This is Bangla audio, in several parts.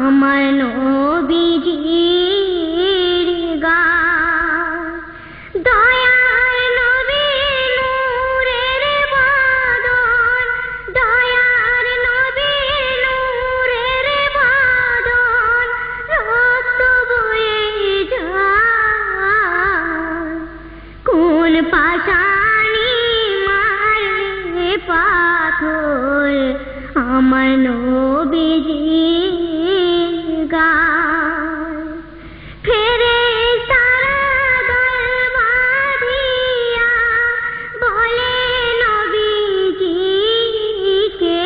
আমার নবীজির গান দয়ার নবী নূরের বদন দয়ার নবী নূরের বদন রক্ত বয়ে যায় কোন পাশানি মারলে পাথর আমার নবীজির গান ফেরেশতারা দল বাঁধিয়া বলে নবীজিকে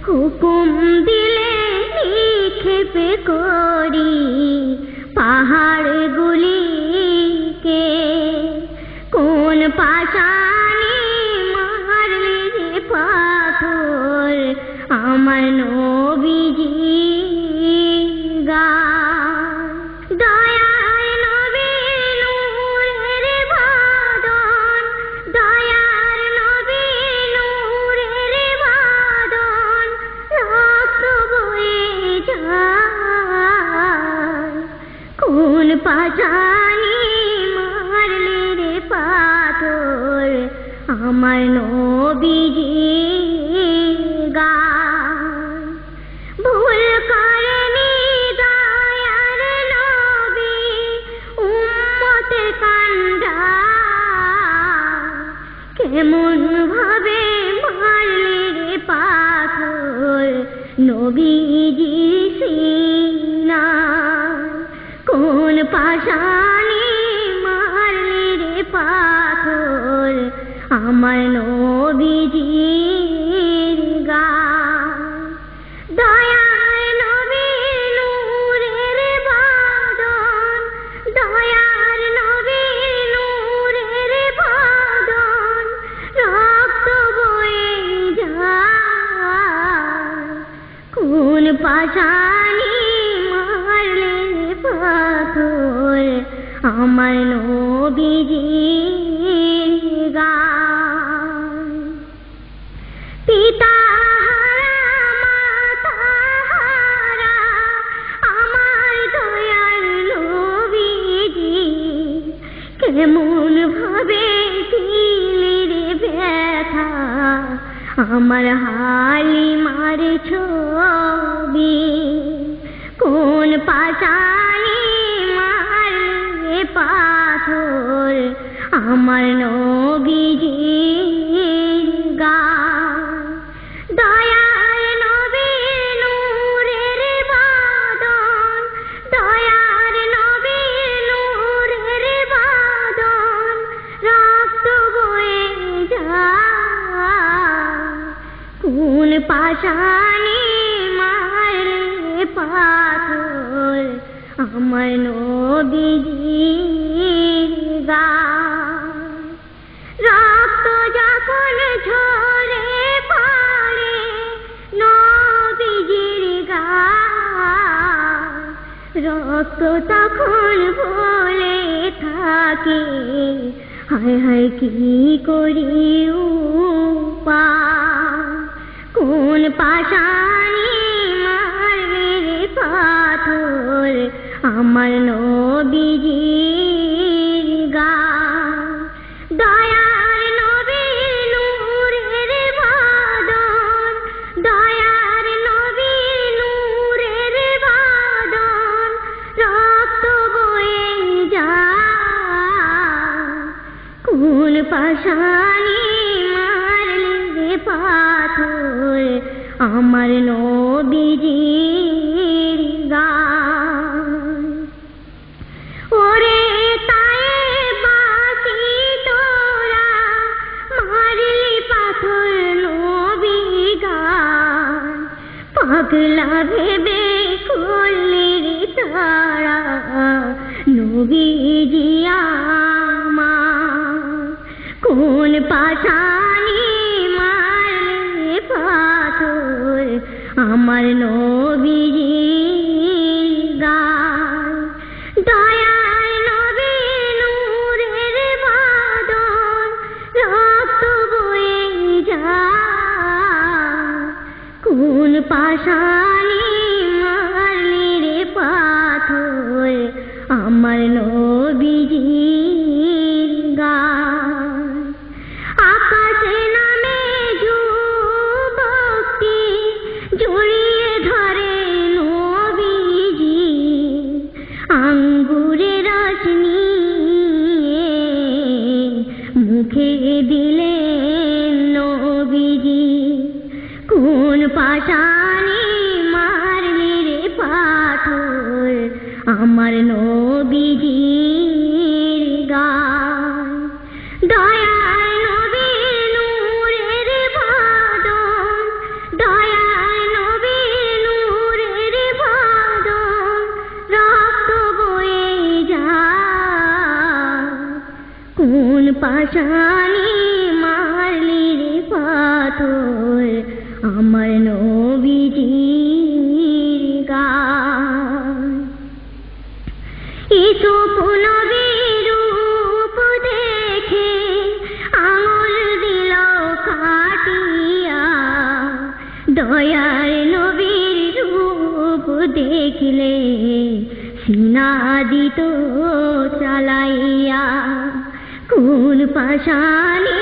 হুকুম দিলে নিক্ষেপ করি পাহাড়গুলিকে কোন পাশানি মারলে পাথর আমার নবীজির গান দয়ার নবী নূরের বদন দয়ার নবী নূরের বদন রক্ত বয়ে যায় কোন পাশানি মারলে রে পাথর আমার নবীজির গান ভুল করেনি দয়ার নবী উম্মতের কান্ডা কেমন ভাবে মারলে রে পাথর নবীজি সিনা কোন পাশানি মারলে রে পাথর আমার নবীজির গান দয়ার নবী নূরের বদন দয়ার নবী নূরের বদন রক্ত বয়ে যায় কোন পাশানি মারলে পাথর আমার নবীজির গান পিতা হারা মাতা হারা আমার দয়ার নবীজি কেমন ভাবে দিলে রে ব্যথা আমার হালিমার ছবি কোন পাশানি মারলে পাথর আমার নবীজির গান দয়ার নবী নূরের বদন দয়ার নবী নূরের বদন রক্ত বয়ে যায় কোন পাশানি মারলে পাথর আমার নবীজির গান রক্ত যখন ঝরে পড়ে নবীজির গান রক্ত তখন বলে থাকে হায় হায় কি করি উপায় কোন পাশানি মারলে রে পাথর আমার নবীজির গান দয়ার নবী নূরের বদন দয়ার নবী নূরের বদন রক্ত বয়ে যায় কোন পাশানি মারলে পাথর আমার নবীজির গান ওরে তায়েবাসী তোরা মারলি পাথর নবী গান পাগলা ভেবে করলি রে তারা নবীজি আমার কোন পাশানি মারলে পাথর আমার নবীজির গান দয়ার নবী নূরের বদন রক্ত বয়ে যায় কোন পাশানি কেঁদে দিলেন নবীজি কোন পাশানে মারলি রে পাথর আমার নবীজির গায় দয়ার নবীর নূরের বাদন দয়ার নবীর নূরের বাদন রক্ত বয়ে যায় কোন পাশানে মারলি রে পাথর আমার নবীজির গায় ইসুফ নবীর রূপ দেখে আঙুল দিল কাটিয়া দয়ার নবীর রূপ দেখলে সিনা দিত চালাইয়া কোন পাশানে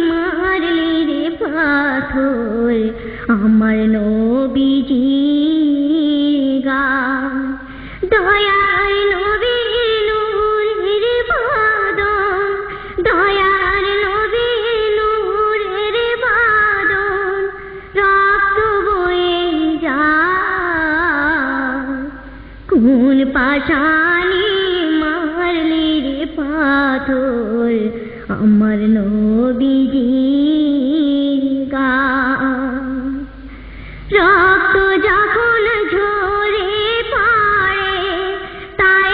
মারলি রে পাথর আমার নবীজির গায় দয়ার নবীর নূরের বাদন দয়ার নবীর নূরের বাদন রক্ত বয়ে যায় কোন পাশানে মারলি রে পাথর আমার নবীজির গায় রক্ত যখন ঝরে পড়ে তাই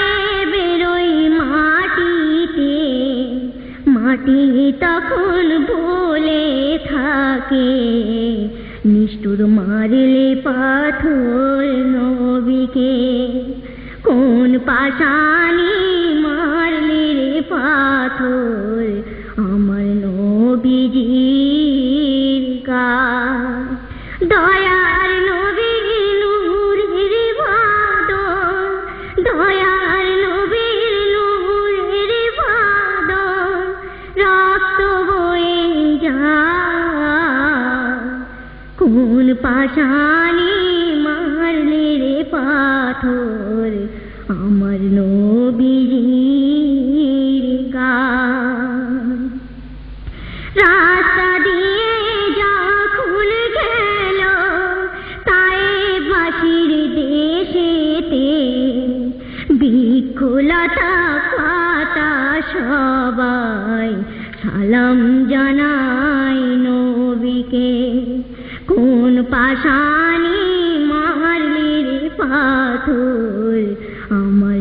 বেরোই মাটিতে মাটি তখন বলে থাকে নিষ্ঠুর মারলে পাথর নবীকে কোন পাশানে মারলে রে পাথর আমার নবীজির গায় দয়ার নবীর নূরের বাদন দয়ার নবীর নূরের বাদন রক্ত বয়ে যায় কোন পাশানে মারলে রে পাথর আমার নবীজির গায় রাস্তা দিয়ে যখন গেল তাই বাসির দেশেতে বৃক্ষলতা পাতা সবাই সালাম জানাই নবীকে কোন পাশানে মারলি রে পাথর আমার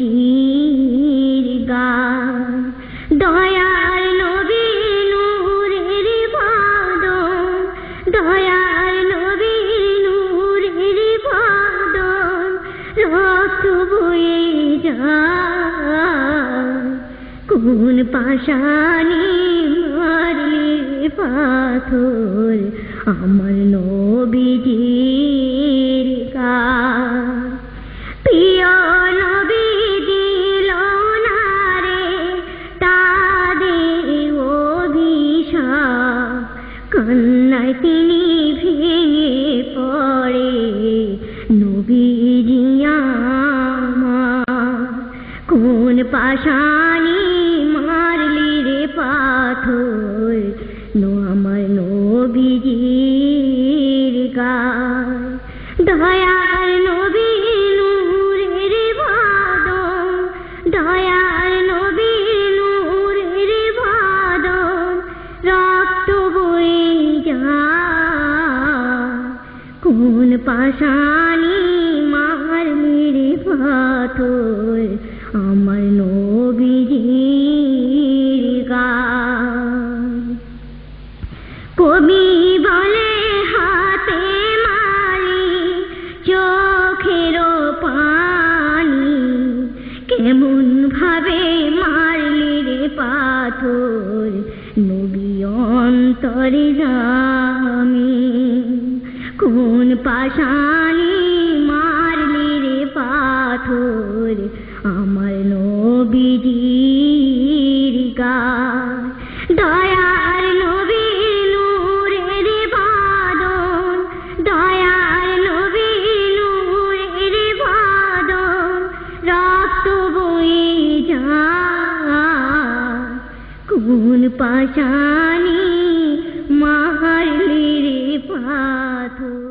নবীজির গায় দয়ার নবীর নূরের বাদন দয়ার নবীর নূরের বাদন রক্ত বয়ে যায় কোন পাশানে মারলি রে পাথর আমার নবীজির গায় প্রিয় নবী দিল না রে তাদের অভিশাপ কান্নায় তিনি ভেঙে পড়ে নবীজি আমার কোন পাশানে মারলি রে পাথর আমার নবীজির গায় দয়ার নবীর নূরের বাদন দয়ার নবীর নূরের বাদন রক্ত বয়ে যায় কোন পাশানে মারলি রে পাথর আমার নবীজির গায় কবি বলে হাতে মারি চোখের পানি কেমন ভাবে মারলি রে পাথর নবী অন্তর্যামী কোন পাশানে মারলি রে পাথর আমার নবীজির গায় দয়ার নবীর নূরের বাদন দয়ার নবীর নূরের বাদন রক্ত বয়ে যায় কোন পাশানি মারলি রে পাথর।